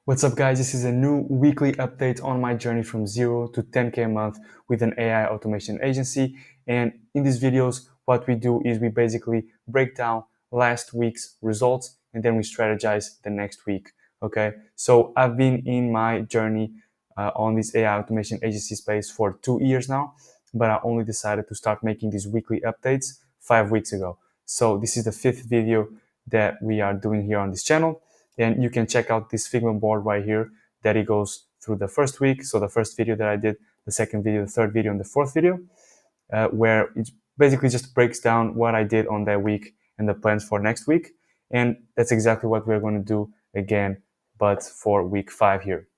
What's up, guys? This is a new weekly update on my journey from 0 to 10K a month with an AI automation agency. And in these videos, what we do is we basically break down last week's results and then we strategize the next week. Okay, so I've been in my journey on this AI automation agency space for 2 years now, but I only decided to start making these weekly updates 5 weeks ago. So this is the fifth video that we are doing here on this channel. And you can check out this Figma board right here that it goes through the first week. So the first video that I did, the second video, the third video, and the fourth video, where it basically just breaks down what I did on that week and the plans for next week. And that's exactly what we're going to do again, but for week 5 here.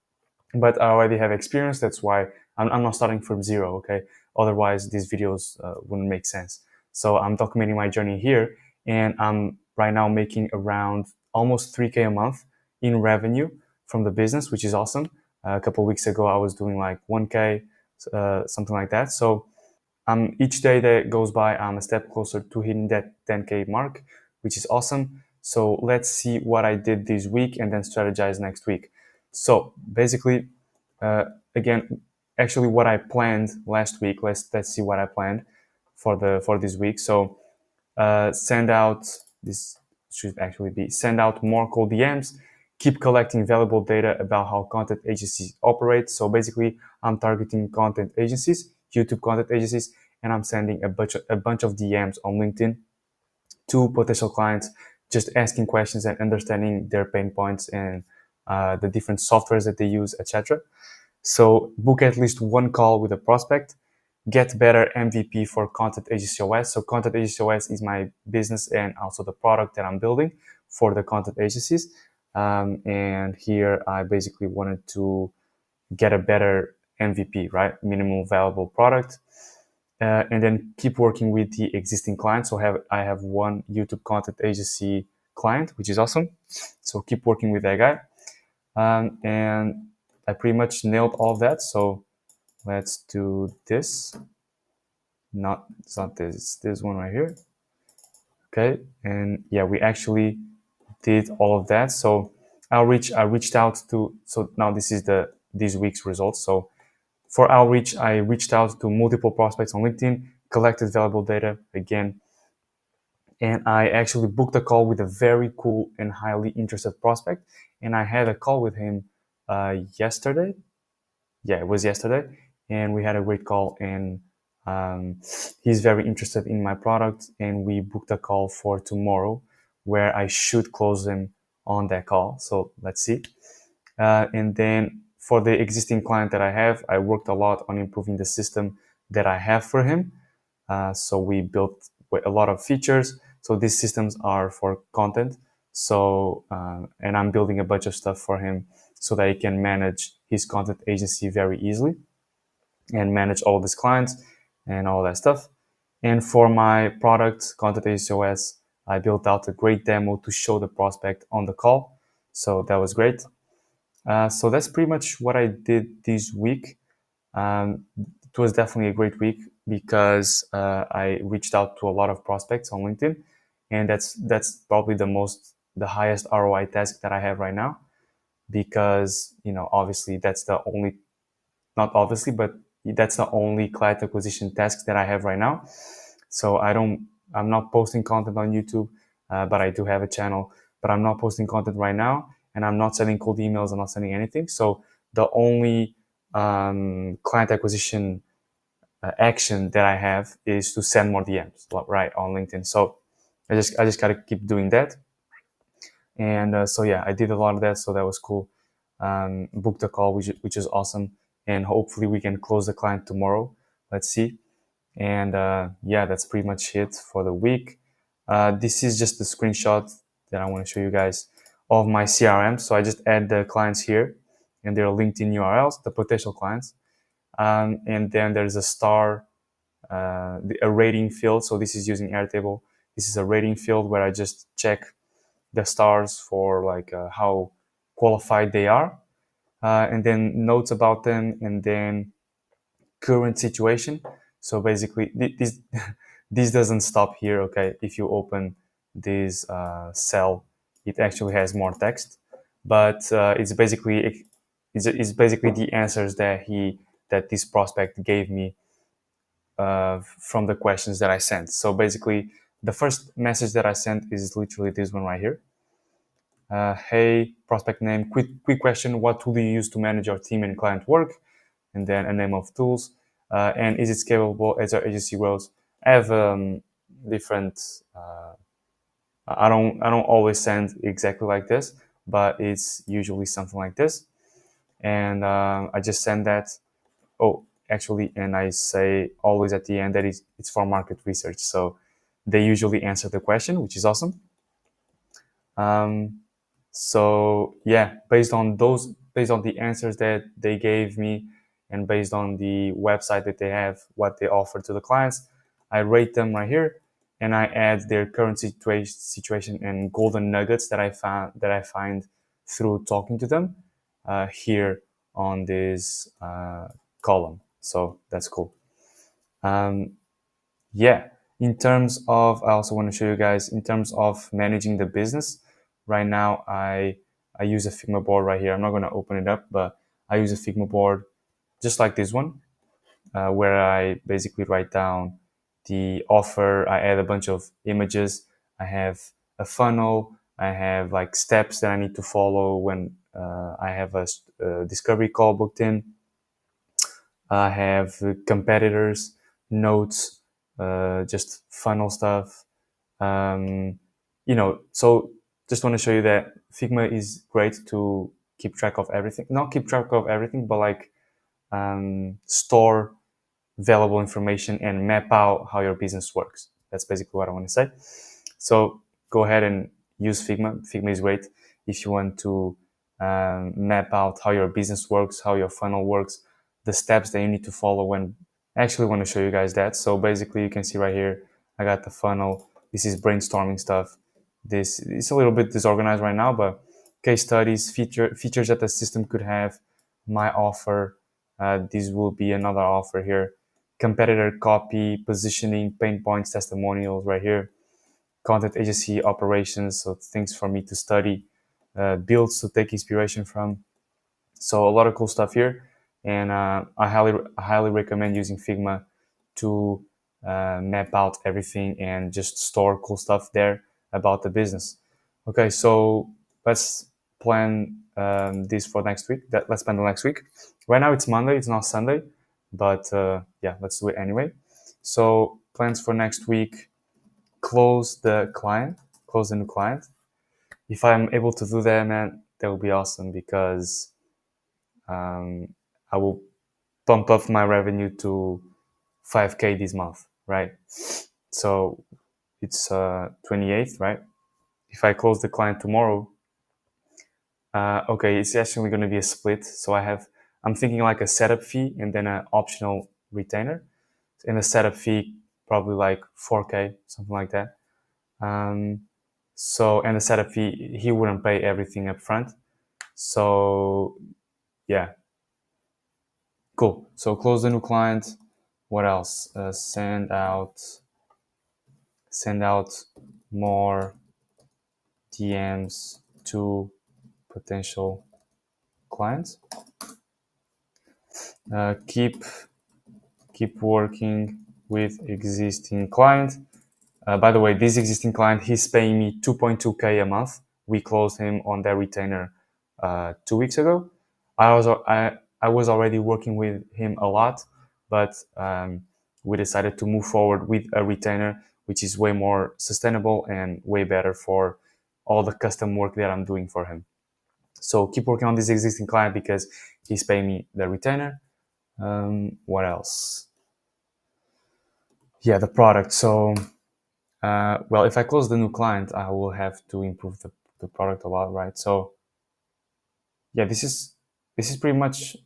But I already have experience. That's why I'm not starting from zero, okay? Otherwise, these videos wouldn't make sense. So I'm documenting my journey here, and I'm right now making around almost 3K a month in revenue from the business, which is awesome. A couple of weeks ago, I was doing like 1K, something like that. So each day that goes by, I'm a step closer to hitting that 10K mark, which is awesome. So let's see what I did this week and then strategize next week. So basically, again, actually what I planned last week, let's see what I planned for this week. So send out, this should actually be send out more cold DMs, keep collecting valuable data about how content agencies operate. So basically, I'm targeting content agencies, YouTube content agencies, and I'm sending a bunch of DMs on LinkedIn to potential clients, just asking questions and understanding their pain points and the different softwares that they use, etc. So book at least one call with a prospect, get better MVP for Content Agency OS. So Content Agency OS is my business and also the product that I'm building for the content agencies. And here I basically wanted to get a better MVP, right? Minimum valuable product. And then keep working with the existing clients. So I have one YouTube content agency client, which is awesome. So keep working with that guy. And I pretty much nailed all of that. So let's do this. It's not this, it's this one right here. Okay, and yeah, we actually did all of that. So I reached out to, so now this is this week's results. So for outreach, I reached out to multiple prospects on LinkedIn, collected valuable data again, and I actually booked a call with a very cool and highly interested prospect. And I had a call with him yesterday. Yeah, it was yesterday, and we had a great call. And he's very interested in my product, and we booked a call for tomorrow where I should close him on that call. So let's see. And then for the existing client that I have, I worked a lot on improving the system that I have for him. So we built a lot of features. So these systems are for content. So, and I'm building a bunch of stuff for him so that he can manage his content agency very easily and manage all of his clients and all that stuff. And for my product, Content Agency OS, I built out a great demo to show the prospect on the call. So that was great. So that's pretty much what I did this week. It was definitely a great week because I reached out to a lot of prospects on LinkedIn, and that's probably the highest ROI task that I have right now, because obviously that's the only, not obviously, but that's the only client acquisition task that I have right now. So I'm not posting content on YouTube, but I do have a channel, but I'm not posting content right now, and I'm not sending cold emails. I'm not sending anything. So the only client acquisition action that I have is to send more DMs, right, on LinkedIn. So I just gotta keep doing that. And so yeah, I did a lot of that. So that was cool. Booked a call, which is awesome. And hopefully we can close the client tomorrow. Let's see. And yeah, that's pretty much it for the week. This is just the screenshot that I want to show you guys of my CRM. So I just add the clients here and their LinkedIn URLs, the potential clients. And then there's a star, a rating field. So this is using Airtable. This is a rating field where I just check the stars for like how qualified they are. And then notes about them, and then current situation. So basically this doesn't stop here. Okay, if you open this cell, it actually has more text. but it's basically the answers that this prospect gave me from the questions that I sent. So basically, the first message that I sent is literally this one right here. Hey, prospect name, quick question: what tool do you use to manage your team and client work? And then a name of tools. And is it scalable as our agency grows? I have different. I don't always send exactly like this, but it's usually something like this. And I just send that. Oh, actually, and I say always at the end that it's for market research. So they usually answer the question, which is awesome. Um, so yeah, based on the answers that they gave me, and based on the website that they have, what they offer to the clients, I rate them right here, and I add their current situation and golden nuggets that I find through talking to them here on this column. So that's cool. Um, yeah, in terms of, I also want to show you guys in terms of managing the business. Right now, I use a Figma board right here. I'm not going to open it up, but I use a Figma board just like this one, where I basically write down the offer. I add a bunch of images. I have a funnel. I have like steps that I need to follow when I have a discovery call booked in. I have competitors, notes, just funnel stuff. Um, so just want to show you that Figma is great to keep track of everything. Not keep track of everything, but like store valuable information and map out how your business works. That's basically what I want to say. So go ahead and use Figma. Figma is great if you want to map out how your business works, how your funnel works, the steps that you need to follow when I actually want to show you guys that. So basically you can see right here, I got the funnel. This is brainstorming stuff. This is a little bit disorganized right now, but case studies, features that the system could have, my offer. This will be another offer here. Competitor copy, positioning, pain points, testimonials right here. Content agency operations, so things for me to study, builds to take inspiration from. So a lot of cool stuff here, and I highly recommend using Figma to map out everything and just store cool stuff there about the business. Okay, so let's plan this for next week. Let's plan the next week. Right now it's Monday, it's not Sunday, but yeah, let's do it anyway. So plans for next week: close the new client. If I'm able to do that, man, that would be awesome because I will bump up my revenue to 5K this month, right? So it's 28th, right? If I close the client tomorrow, okay, it's actually going to be a split. So I'm thinking like a setup fee and then an optional retainer. And a setup fee probably like 4K, something like that. And the setup fee, he wouldn't pay everything up front. So yeah, cool. So close the new client. What else? Send out more DMs to potential clients. Keep working with existing client. By the way, this existing client, he's paying me 2.2K a month. We closed him on that retainer 2 weeks ago. I was already working with him a lot, but we decided to move forward with a retainer, which is way more sustainable and way better for all the custom work that I'm doing for him. So keep working on this existing client because he's paying me the retainer. What else? Yeah, the product. So well, if I close the new client, I will have to improve the product a lot, right? So yeah, this is pretty much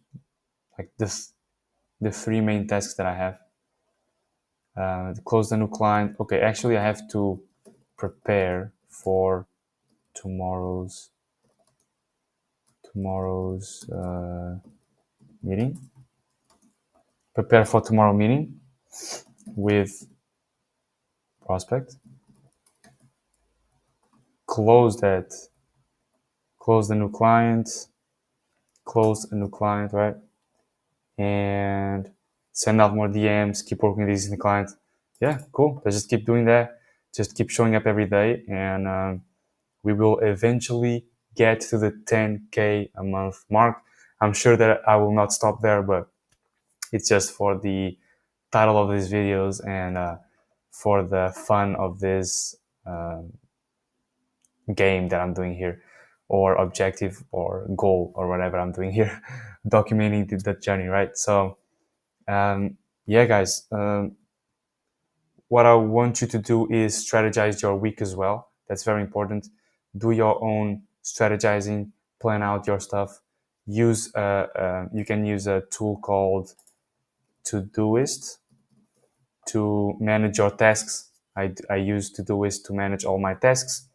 like the three main tasks that I have. Close the new client. Okay, actually, I have to prepare for tomorrow's meeting. Prepare for tomorrow meeting with prospect. Close close the new client, close a new client, right? And send out more DMs, keep working with existing clients. Yeah, cool. Let's just keep doing that. Just keep showing up every day, and we will eventually get to the 10K a month mark. I'm sure that I will not stop there, but it's just for the title of these videos and for the fun of this game that I'm doing here, or objective or goal or whatever I'm doing here, documenting the journey, right? So yeah, guys, what I want you to do is strategize your week as well. That's very important. Do your own strategizing, plan out your stuff. Use you can use a tool called Todoist to manage your tasks. I use Todoist to manage all my tasks.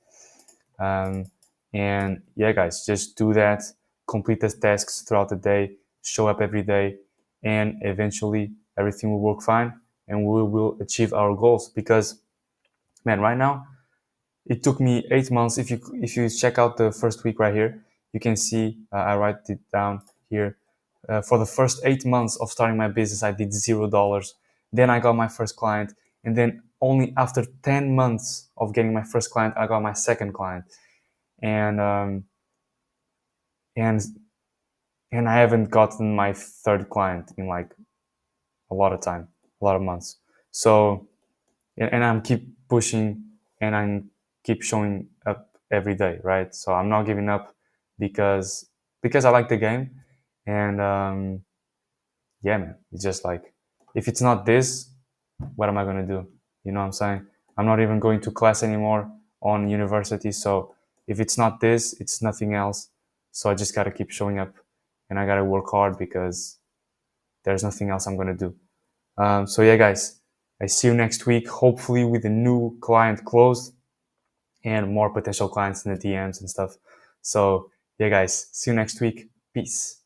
And yeah, guys, just do that. Complete the tasks throughout the day. Show up every day, and eventually everything will work fine, and we will achieve our goals. Because, man, right now it took me 8 months. If you check out the first week right here, you can see I write it down here. For the first 8 months of starting my business, I did $0. Then I got my first client, and then only after 10 months of getting my first client, I got my second client, and and and I haven't gotten my third client in like a lot of time, a lot of months. So, and I'm keep pushing, and I keep showing up every day, right? So I'm not giving up because I like the game, and yeah, man, it's just like, if it's not this, what am I gonna do? You know what I'm saying? I'm not even going to class anymore on university, so if it's not this, it's nothing else. So I just gotta keep showing up, and I gotta work hard because there's nothing else I'm gonna do. So yeah, guys, I see you next week, hopefully with a new client closed and more potential clients in the DMs and stuff. So yeah, guys, see you next week. Peace.